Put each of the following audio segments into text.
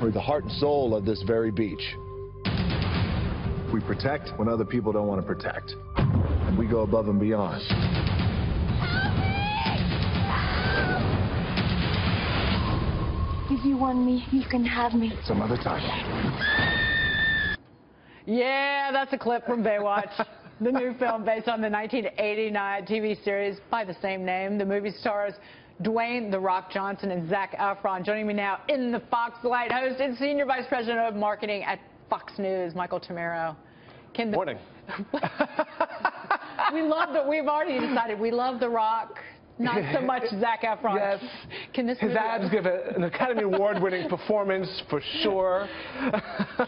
We're the heart and soul of this very beach. We protect when other people don't want to protect. And we go above and beyond. If you want me, you can have me. Some other time. Yeah, that's a clip from Baywatch, the new film based on the 1989 TV series by the same name. The movie stars Dwayne "The Rock" Johnson and Zac Efron. Joining me now in the FOXlight, host and Senior Vice President of Marketing at Fox News, Michael Tammero. Morning. We love that. We've already decided we love The Rock. Not so much Zac Efron. Yes. His abs give it an Academy Award-winning performance for sure.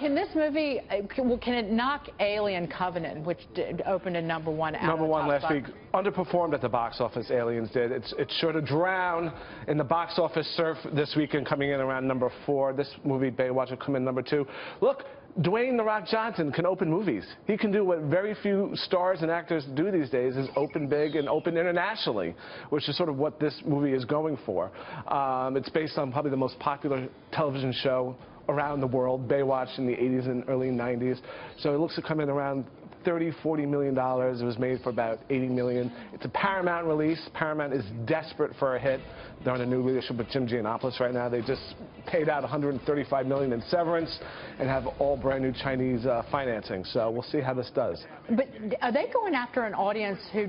Can this movie, can it knock Alien Covenant, which opened at #1 out #1 last week, underperformed at the box office, Aliens did. It's sure to drown in the box office surf this weekend, coming in around #4. This movie, Baywatch, will come in #2. Look, Dwayne "The Rock" Johnson can open movies. He can do what very few stars and actors do these days, is open big and open internationally, which is sort of what this movie is going for. It's based on probably the most popular television show around the world, Baywatch, in the 80s and early 90s. So it looks to come in around $30–40 million. It was made for about $80 million. It's a Paramount release. Paramount is desperate for a hit. They're in a new leadership with Jim Giannopoulos right now. They just paid out $135 million in severance and have all brand new Chinese financing. So we'll see how this does. But are they going after an audience who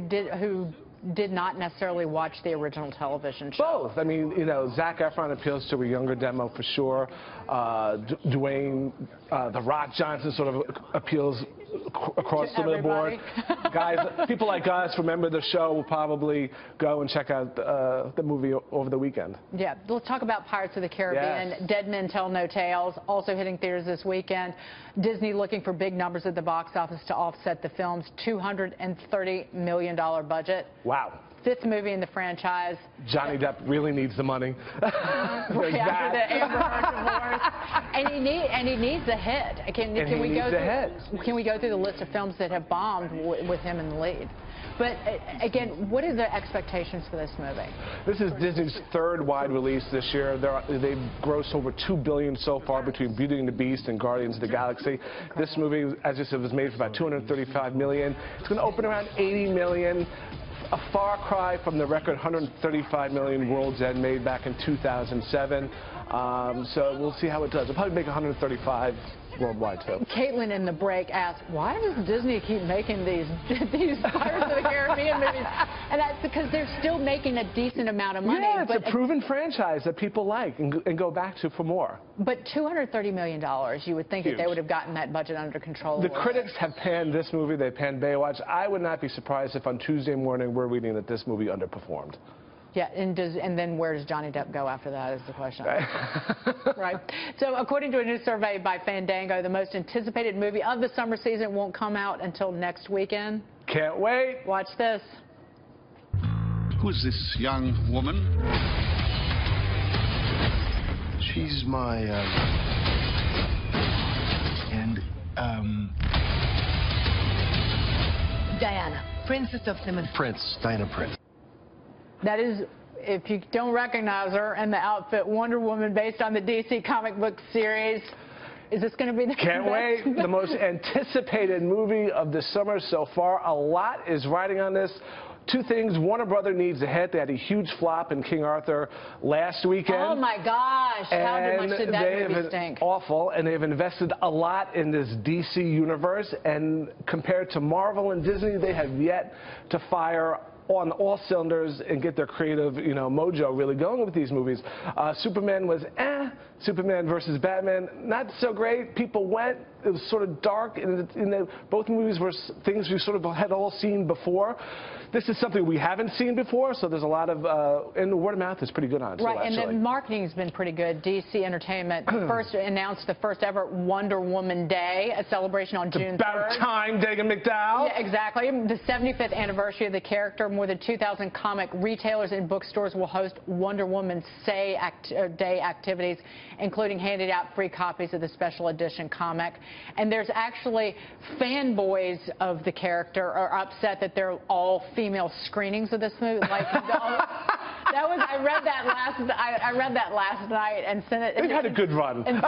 did not necessarily watch the original television show? Both. I mean, you know, Zac Efron appeals to a younger demo for sure. Dwayne "The Rock" Johnson sort of appeals across the board. Guys, people like us, remember the show, will probably go and check out the movie over the weekend. Yeah, let's talk about Pirates of the Caribbean. Yes. Dead Men Tell No Tales, also hitting theaters this weekend. Disney looking for big numbers at the box office to offset the film's $230 million budget. Wow. 5th movie in the franchise. Johnny Depp really needs the money. Right after the Amber Heard divorce. And he needs a hit. Can we go through the list of films that have bombed with him in the lead? But again, what are the expectations for this movie? This is Disney's 3rd wide release this year. They've grossed over $2 billion so far between Beauty and the Beast and Guardians of the Galaxy. This movie, as I said, was made for about $235 million. It's going to open around $80 million. A far cry from the record $135 million World's End made back in 2007. So we'll see how it does. It'll probably make $135 worldwide too. Caitlin in the break asked, why does Disney keep making these Pirates of the Caribbean movies? And that's because they're still making a decent amount of money. Yeah, it's a proven franchise that people like and go back to for more. But $230 million, you would think that they would have gotten that budget under control. The critics have panned this movie. They panned Baywatch. I would not be surprised if on Tuesday morning we're reading that this movie underperformed. Yeah, and then where does Johnny Depp go after that is the question. Right. So according to a new survey by Fandango, the most anticipated movie of the summer season won't come out until next weekend. Can't wait. Watch this. Who's this young woman? She's my, Diana, Princess of Cinnamon. Prince, Diana Prince. That is, if you don't recognize her and the outfit, Wonder Woman based on the DC comic book series. Is this going to be the Can't wait. The most anticipated movie of the summer so far. A lot is riding on this. 2 things. Warner Brothers needs a hit. They had a huge flop in King Arthur last weekend. Oh, my gosh. How much did that movie stink? Awful. And they've invested a lot in this DC universe. And compared to Marvel and Disney, they have yet to fire on all cylinders and get their creative, mojo really going with these movies. Superman was Superman versus Batman, not so great. People went. It was sort of dark, and both movies were things we sort of had all seen before. This is something we haven't seen before, so there's a lot of, and the word of mouth is pretty good on it. Right, too, and the marketing's been pretty good. DC Entertainment first announced the first ever Wonder Woman Day, a celebration on June 3rd. About time, Dagan McDowell. Yeah, exactly. The 75th anniversary of the character. More than 2,000 comic retailers and bookstores will host Wonder Woman Day activities, including handing out free copies of the special edition comic. And there's actually fanboys of the character are upset that they're all female screenings of this movie. Like, That was, I read that last night and sent it. They've had a good run. And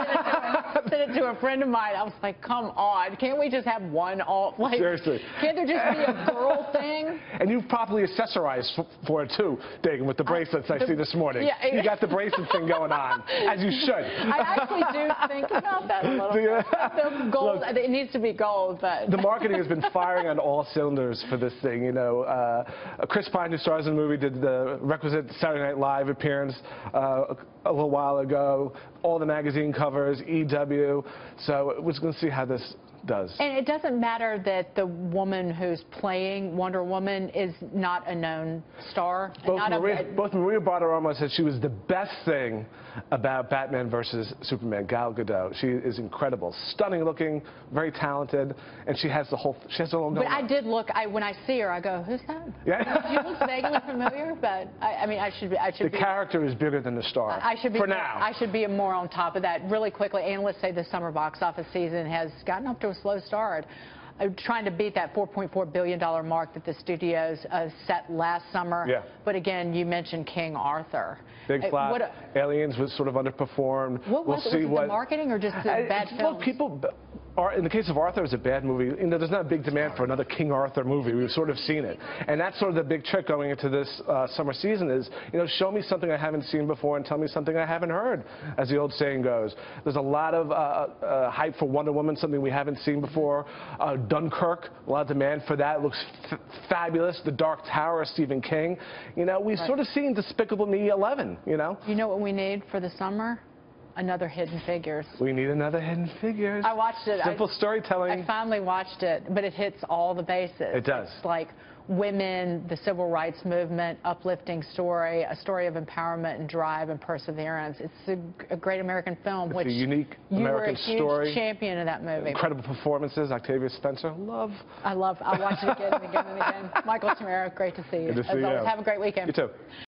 sent it to a friend of mine. I was like, come on, can't we just have one alt? Like, seriously. Can't there just be a girl thing? And you've properly accessorized for it too, Dagan, with the bracelets I see this morning. Yeah, you got the bracelet thing going on, as you should. I actually do think about that a little bit. The gold, look, it needs to be gold, but the marketing has been firing on all cylinders for this thing. You know, Chris Pine, who stars in the movie, did the requisite Saturday Night Live appearance a little while ago. All the magazine covers, EW. So we're just going to see how this does. And it doesn't matter that the woman who's playing Wonder Woman is not a known star. Both Maria Bartiromo said she was the best thing about Batman versus Superman, Gal Gadot. She is incredible, stunning looking, very talented, and she has the whole going But on. I did look, when I see her, I go, who's that? Yeah. She looks vaguely familiar, but I mean, I should the be. character is bigger than the star. For now. I should be more on top of that. Really quickly, analysts say the summer box office season has gotten up to a slow start. Trying to beat that $4.4 billion mark that the studios set last summer. Yeah. But again, you mentioned King Arthur. Big flop. Aliens was sort of underperformed. Was it the marketing or just the bad films? Well, people, in the case of Arthur, it was a bad movie. You know, there's not a big demand for another King Arthur movie. We've sort of seen it. And that's sort of the big trick going into this summer season is, you know, show me something I haven't seen before and tell me something I haven't heard, as the old saying goes. There's a lot of hype for Wonder Woman, something we haven't seen before. Dunkirk, a lot of demand for that. It looks fabulous. The Dark Tower of Stephen King. You know, we've sort of seen Despicable Me 11, you know. You know what we need for the summer? Another Hidden Figures. We need another Hidden Figures. I watched it. Simple storytelling. I finally watched it, but it hits all the bases. It does. It's like women, the civil rights movement, uplifting story, a story of empowerment and drive and perseverance. It's a great American film. It's a unique American story. You were a huge champion of that movie. Incredible performances. Octavia Spencer. I'll watch it again and again and again. Michael Tammero, great to see you. Good to see you. Have a great weekend. You too.